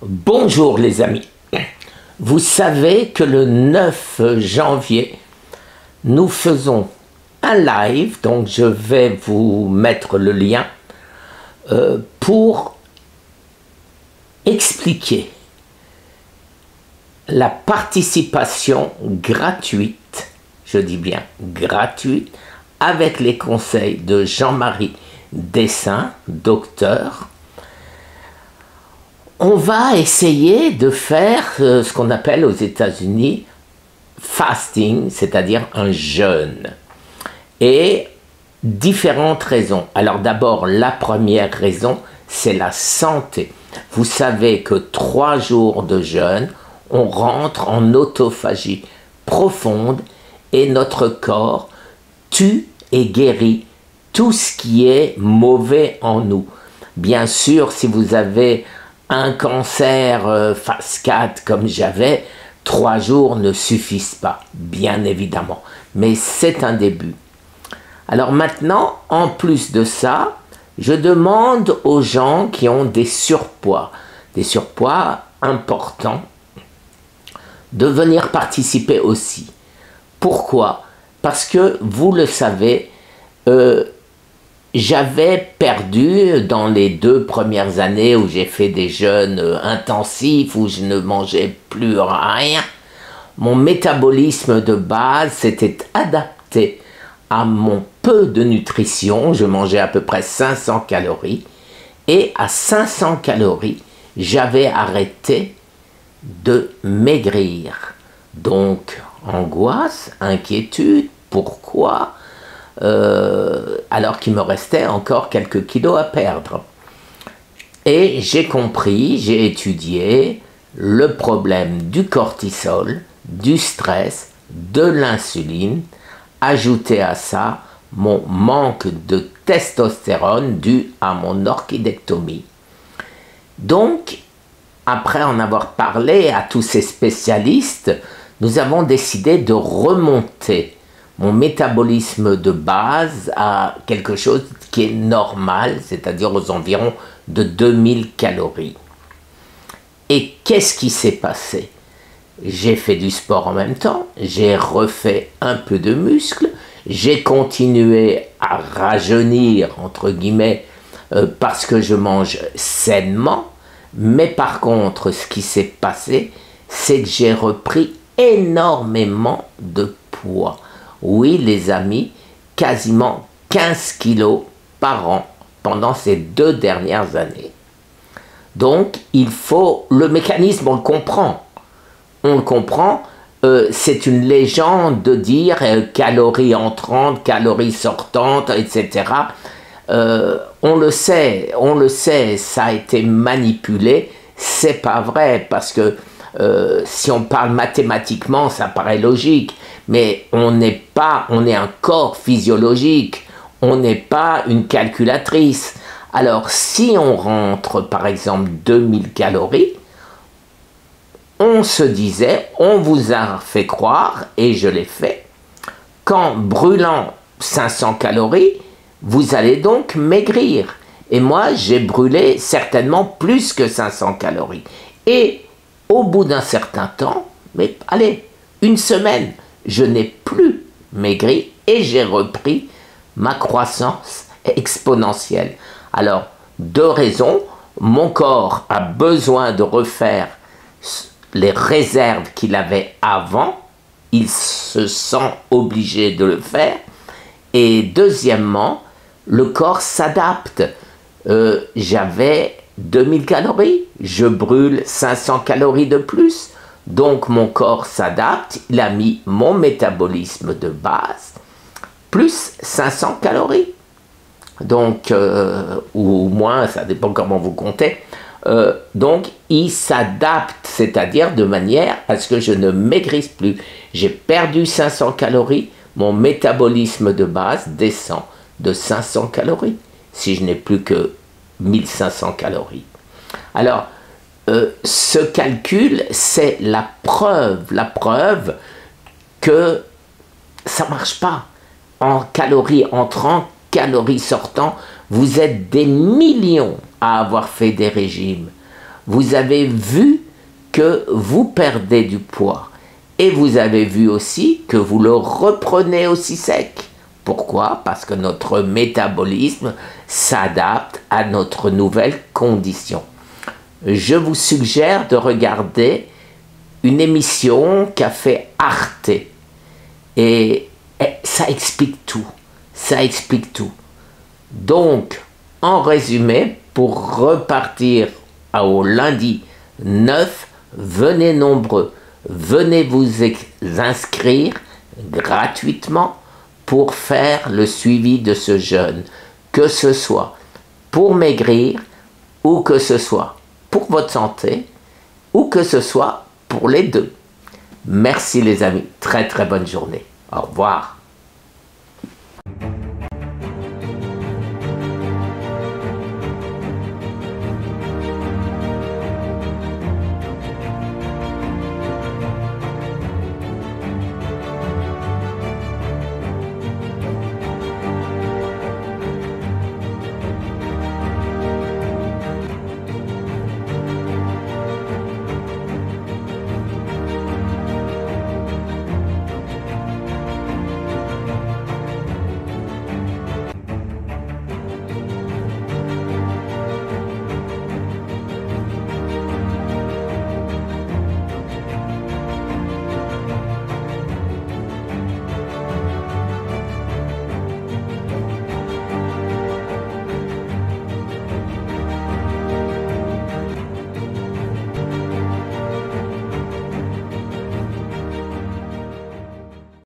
Bonjour les amis, vous savez que le 9 janvier, nous faisons un live, donc je vais vous mettre le lien pour expliquer la participation gratuite, je dis bien gratuite, avec les conseils de Jean-Marie Dessin, docteur. On va essayer de faire ce qu'on appelle aux États-Unis fasting, c'est-à-dire un jeûne. Et différentes raisons. Alors d'abord, la première raison, c'est la santé. Vous savez que 3 jours de jeûne, on rentre en autophagie profonde et notre corps tue et guérit tout ce qui est mauvais en nous. Bien sûr, si vous avez un cancer phase 4 comme j'avais, 3 jours ne suffisent pas, bien évidemment. Mais c'est un début. Alors maintenant, en plus de ça, je demande aux gens qui ont des surpoids importants, de venir participer aussi. Pourquoi? Parce que, vous le savez, j'avais perdu dans les 2 premières années où j'ai fait des jeûnes intensifs, où je ne mangeais plus rien, mon métabolisme de base s'était adapté à mon peu de nutrition. Je mangeais à peu près 500 calories, et à 500 calories, j'avais arrêté de maigrir. Donc, angoisse, inquiétude, pourquoi alors qu'il me restait encore quelques kilos à perdre. Et j'ai compris, j'ai étudié le problème du cortisol, du stress, de l'insuline, ajouté à ça mon manque de testostérone dû à mon orchidectomie. Donc, après en avoir parlé à tous ces spécialistes, nous avons décidé de remonter mon métabolisme de base à quelque chose qui est normal, c'est-à-dire aux environs de 2000 calories. Et qu'est-ce qui s'est passé? J'ai fait du sport en même temps, j'ai refait un peu de muscle, j'ai continué à rajeunir, entre guillemets, parce que je mange sainement, mais par contre, ce qui s'est passé, c'est que j'ai repris énormément de poids. Oui, les amis, quasiment 15 kilos par an pendant ces 2 dernières années. Donc, il faut... Le mécanisme, on le comprend. On le comprend. C'est une légende de dire calories entrantes, calories sortantes, etc. On le sait, ça a été manipulé. C'est pas vrai, parce que si on parle mathématiquement, ça paraît logique. Mais on est un corps physiologique, on n'est pas une calculatrice. Alors si on rentre par exemple 2000 calories, on se disait, on vous a fait croire, et je l'ai fait, qu'en brûlant 500 calories, vous allez donc maigrir. Et moi, j'ai brûlé certainement plus que 500 calories. Et au bout d'un certain temps, mais allez, 1 semaine, je n'ai plus maigri et j'ai repris ma croissance exponentielle. Alors, 2 raisons. Mon corps a besoin de refaire les réserves qu'il avait avant. Il se sent obligé de le faire. Et deuxièmement, le corps s'adapte. J'avais 2000 calories, je brûle 500 calories de plus. Donc mon corps s'adapte, il a mis mon métabolisme de base, plus 500 calories. Donc, ou moins, ça dépend comment vous comptez. Donc il s'adapte, c'est-à-dire de manière à ce que je ne maigrisse plus. J'ai perdu 500 calories, mon métabolisme de base descend de 500 calories, si je n'ai plus que 1500 calories. Alors, ce calcul, c'est la preuve que ça ne marche pas. En calories entrant, calories sortant, vous êtes des millions à avoir fait des régimes. vous avez vu que vous perdez du poids. Et vous avez vu aussi que vous le reprenez aussi sec. Pourquoi? Parce que notre métabolisme s'adapte à notre nouvelle condition. Je vous suggère de regarder une émission qu'a fait Arte. Et ça explique tout. Ça explique tout. Donc, en résumé, pour repartir au lundi 9, venez nombreux. Venez vous inscrire gratuitement pour faire le suivi de ce jeûne, que ce soit pour maigrir ou que ce soit pour votre santé ou que ce soit pour les deux. Merci les amis, très très bonne journée. Au revoir.